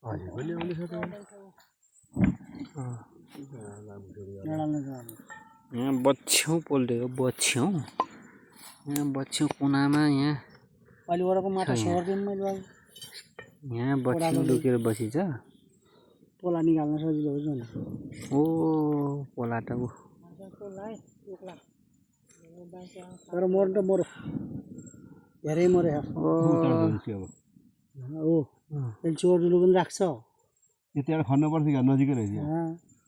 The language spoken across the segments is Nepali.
हजुर पनि आउने छ त यहाँ बच्छ्यौ पोल्टेको बच्छ्यौ यहाँ बच्छ्यौ कुनामा यहाँ अलि वरको माटो सर्दिन मैले बाबु यहाँ बच्छ्यौ लुकेर बसिन्छ पोला निकाल्न सजिलो हो नि ओ पोला त तर मर्नु त मरो धेरै मरे ओ त्यसले चोरलु पनि राख्छ यतिबाट खन्नुपर्छ कि नजिकै रहेछ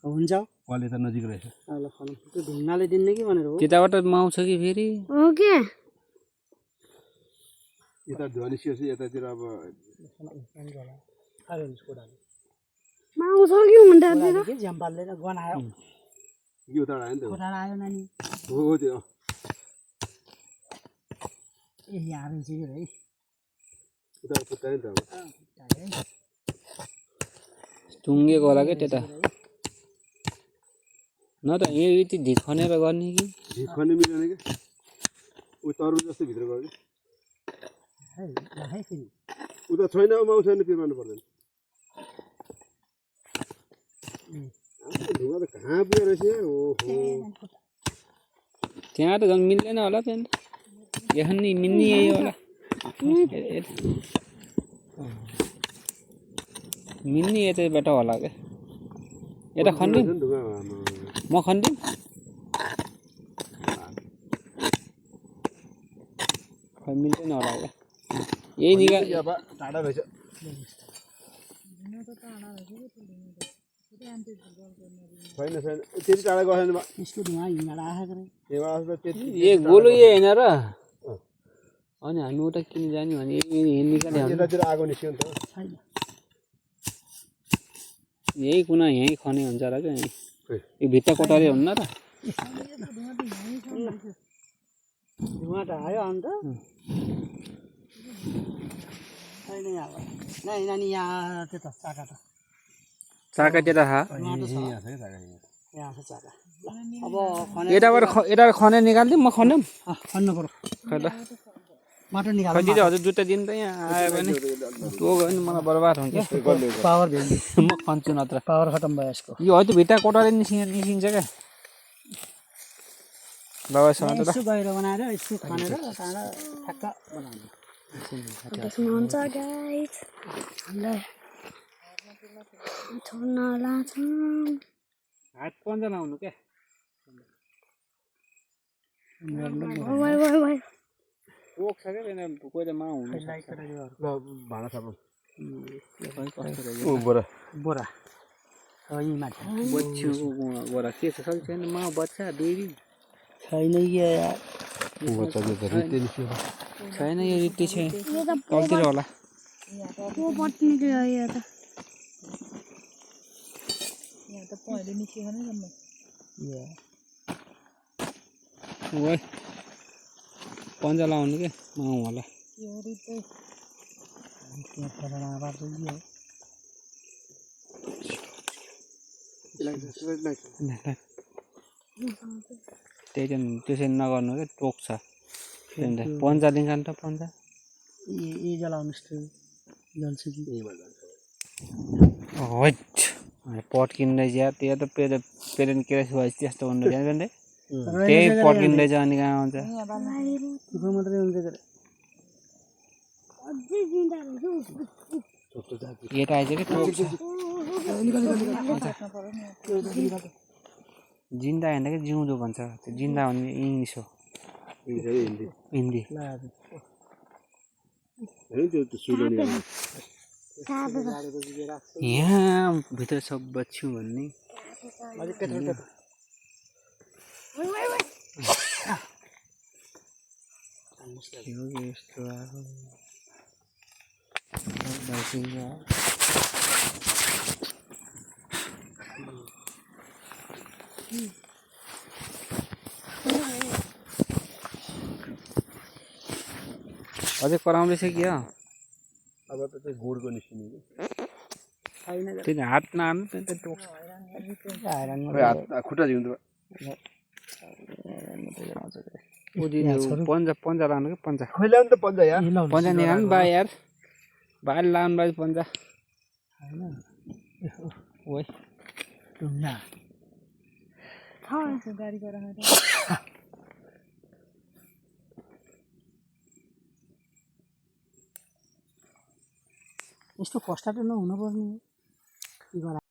हुन्छ कले त नजिक रहेछ ल खनु त्यो ढुङ्गाले दिने कि भनेर हो त्यताबाट माउँछ कि फेरि हो के यता ध्वनिसिएपछि यतातिर अब माउँछ कि हुँदैन के झ्याम्पालले गनायो यो उताबाट आयो नि त कोठार आयो नानी हो त्यो ए यहाँ रहेछ कि है उता पुत्तायो नि त अब टुङ्गेको होला क्या त्यता न त यहाँ यति ढिक खनेर गर्ने कि ढिक खन्ने मिलेन कि ऊ तरु जस्तो भित्र गयो कि उता छैन माउ छैन पिर्माउनु पर्दैन ढुङ्गा त कहाँ पुगेर रहेछ ओहो त्यहाँ त झन् मिल्दैन होला त्यहाँ यहाँ नि मिल्ने यही होला मिल्ने यतैबाट होला क्या यता खन्दिउँ म खन्दिउँ खै मिल्दैन होला क्या यही निकाल टाढा रहेछ छैन छैन त्यति टाढा गएन यसको धुवा हिँडाएर आएको ए गोलो यही होइन र अनि हामी उता किन जाने भने निकाल्यो यतातिर आगो निस्क्यो नि त छैन यही कुना यहीँ खने हुन्छ र क्या यहीँ यो भित्ता कोठारी हुन्न र धुवा त आयो अन्त छैन यहाँ नै नानी यहाँ त्यता चाका त चाका त्यता खा यहाँ छ चाका अब यताबाट खने निकालिदिउँ म खन्यौँ खन्नु पर्यो खै ल माटो निकाल खै दिदी हजुर जुत्ता दिनु त यहाँ आयो भने टो गयो भने मलाई बर्बाद हुन्छ पावर भेल्यु म खन्छु नत्र पावर खतम भयो यसको यो है त भित्ता कोठारी निस्किन्छ क्या बाबासँग त यसो गहिरो बनाएर यसो खनेर टाढा ठ्याक्क बनाउने देख्नुहुन्छ गाइस हामीलाई थोनाला छ हात पन्जा लाउनु क्या वाइ वाइ वाइ पोख्छ क्या कोही त मा हुनु ल भाँडा थापौँ बोरा बोरा के छ सबै छैन मा बच्चा बेबी छैन यार छैन यो रित्ती छैन तलतिर होला को पट्ने गयो यो त यहाँ त पहिले निस्केको नै जम्मै ओइ पन्जा लाउनु क्या माउ होला त्यही त त्यसरी नगर्नु क्या टोक्छ पन्जा निकाल्नु त पन्जा ए जलाउनुहोस् त जल्छ कि पट किन्दैछ या त्यो त पेरेन्ट केरेस भएपछि त्यस्तो हुनु जान्छ त्यही पट किन्दैछ अनि कहाँ आउँछ मात्रै हुन्छ यता आइज कि टोक्छ जिन्दा होइन कि जिउँदो भन्छ त्यो जिन्दा भन्ने इङ्ग्लिस हो हिन्दी यहाँ भित्र सब बच्छु भन्ने यस्तो अझै कराउँदैछ कि अब त चाहिँ गुडको निस्किने त्यही हात नहाल्नु खुट्टा जिउँदो पन्जा पन्जा लानु क्या पन्जा खोइलाउनु त पन्जा यार पन्जा निकाल्नु बा यार बाहिर लानु भाइ पन्जा ओइ ढुङ्गा गाडी गएर यस्तो फस्टाएर नहुनुपर्ने के गरा